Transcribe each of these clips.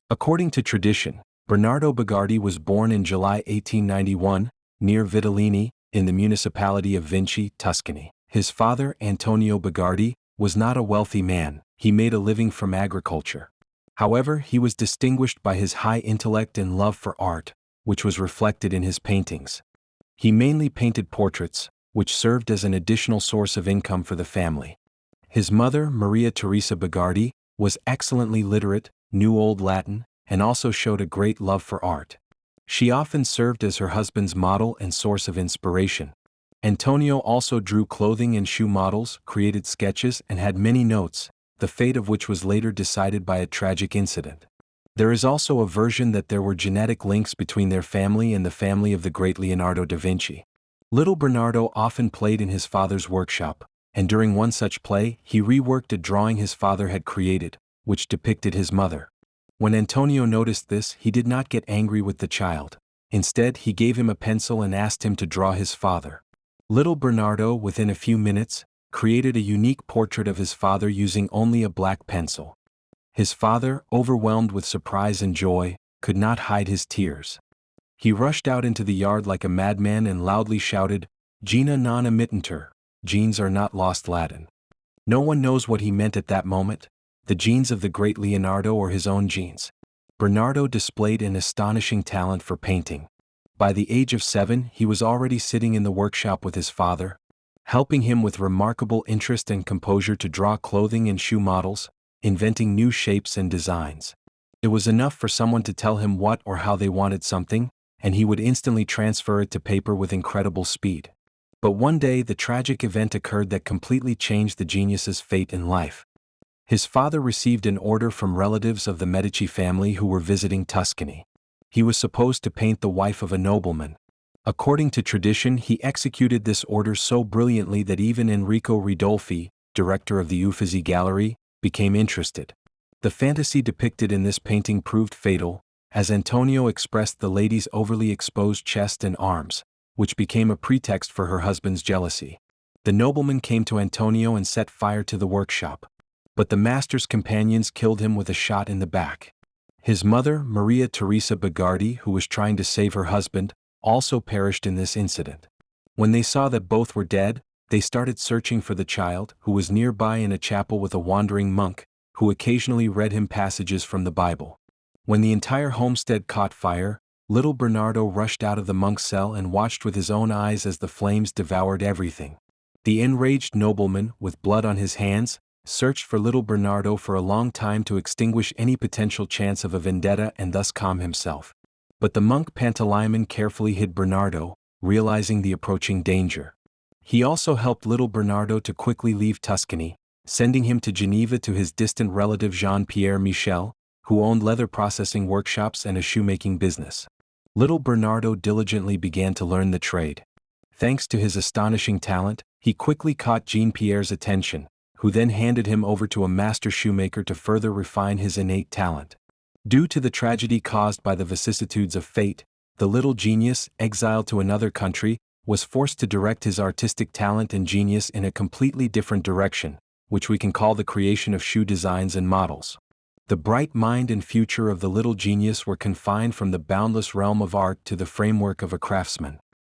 According to tradition, Bernardo Bagardi was born in July 1891, near Vitellini, in the municipality of Vinci, Tuscany. His father, Antonio Bagardi, was not a wealthy man. He made a living from agriculture. However, he was distinguished by his high intellect and love for art, which was reflected in his paintings. He mainly painted portraits, which served as an additional source of income for the family. His mother, Maria Teresa Bagardi, was excellently literate, knew Old Latin, and also showed a great love for art. She often served as her husband's model and source of inspiration. Antonio also drew clothing and shoe models, created sketches, and had many notes, the fate of which was later decided by a tragic incident. There is also a version that there were genetic links between their family and the family of the great Leonardo da Vinci. Little Bernardo often played in his father's workshop, and during one such play, he reworked a drawing his father had created, which depicted his mother. When Antonio noticed this, he did not get angry with the child. Instead, he gave him a pencil and asked him to draw his father. Little Bernardo, within a few minutes, created a unique portrait of his father using only a black pencil. His father, overwhelmed with surprise and joy, could not hide his tears. He rushed out into the yard like a madman and loudly shouted, "Gena non amittantur," genes are not lost Latin. No one knows what he meant at that moment, the genes of the great Leonardo or his own genes. Bernardo displayed an astonishing talent for painting. By the age of 7, he was already sitting in the workshop with his father, helping him with remarkable interest and composure to draw clothing and shoe models, inventing new shapes and designs. It was enough for someone to tell him what or how they wanted something, and he would instantly transfer it to paper with incredible speed. But one day the tragic event occurred that completely changed the genius's fate in life. His father received an order from relatives of the Medici family who were visiting Tuscany. He was supposed to paint the wife of a nobleman. According to tradition, he executed this order so brilliantly that even Enrico Ridolfi, director of the Uffizi Gallery, became interested. The fantasy depicted in this painting proved fatal, as Antonio expressed the lady's overly exposed chest and arms, which became a pretext for her husband's jealousy. The nobleman came to Antonio and set fire to the workshop. But the master's companions killed him with a shot in the back. His mother, Maria Teresa Bagardi, who was trying to save her husband, also perished in this incident. When they saw that both were dead, they started searching for the child, who was nearby in a chapel with a wandering monk, who occasionally read him passages from the Bible. When the entire homestead caught fire, little Bernardo rushed out of the monk's cell and watched with his own eyes as the flames devoured everything. The enraged nobleman, with blood on his hands, searched for little Bernardo for a long time to extinguish any potential chance of a vendetta and thus calm himself. But the monk Pantaleimon carefully hid Bernardo, realizing the approaching danger. He also helped little Bernardo to quickly leave Tuscany, sending him to Geneva to his distant relative Jean-Pierre Michel, who owned leather processing workshops and a shoemaking business. Little Bernardo diligently began to learn the trade. Thanks to his astonishing talent, he quickly caught Jean-Pierre's attention, who then handed him over to a master shoemaker to further refine his innate talent. Due to the tragedy caused by the vicissitudes of fate, the little genius, exiled to another country, was forced to direct his artistic talent and genius in a completely different direction, which we can call the creation of shoe designs and models. The bright mind and future of the little genius were confined from the boundless realm of art to the framework of a craftsman.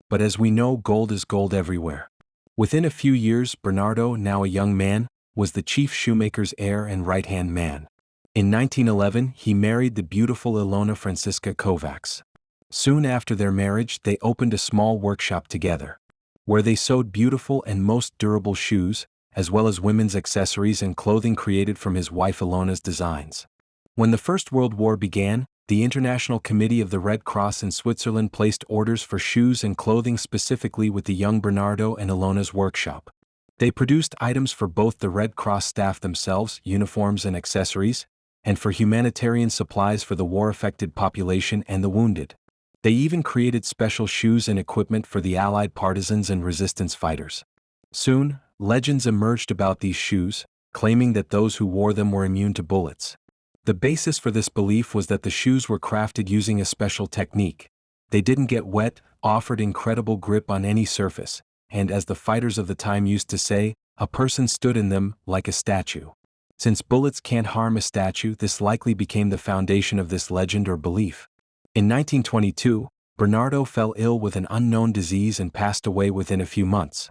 But as we know, gold is gold everywhere. Within a few years, Bernardo, now a young man, was the chief shoemaker's heir and right-hand man. In 1911, he married the beautiful Ilona Francisca Kovacs. Soon after their marriage, they opened a small workshop together, where they sewed beautiful and most durable shoes, as well as women's accessories and clothing created from his wife Ilona's designs. When the First World War began, the International Committee of the Red Cross in Switzerland placed orders for shoes and clothing specifically with the young Bernardo and Ilona's workshop. They produced items for both the Red Cross staff themselves, uniforms and accessories, and for humanitarian supplies for the war-affected population and the wounded. They even created special shoes and equipment for the Allied partisans and resistance fighters. Soon, legends emerged about these shoes, claiming that those who wore them were immune to bullets. The basis for this belief was that the shoes were crafted using a special technique. They didn't get wet, offered incredible grip on any surface, and as the fighters of the time used to say, a person stood in them like a statue. Since bullets can't harm a statue, this likely became the foundation of this legend or belief. In 1922, Bernardo fell ill with an unknown disease and passed away within a few months.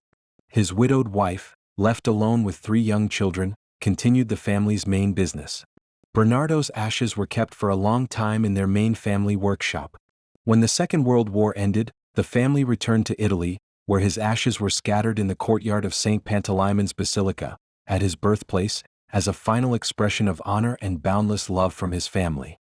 His widowed wife, left alone with 3 young children, continued the family's main business. Bernardo's ashes were kept for a long time in their main family workshop. When the Second World War ended, the family returned to Italy, where his ashes were scattered in the courtyard of St. Pantalemon's Basilica, at his birthplace, as a final expression of honor and boundless love from his family.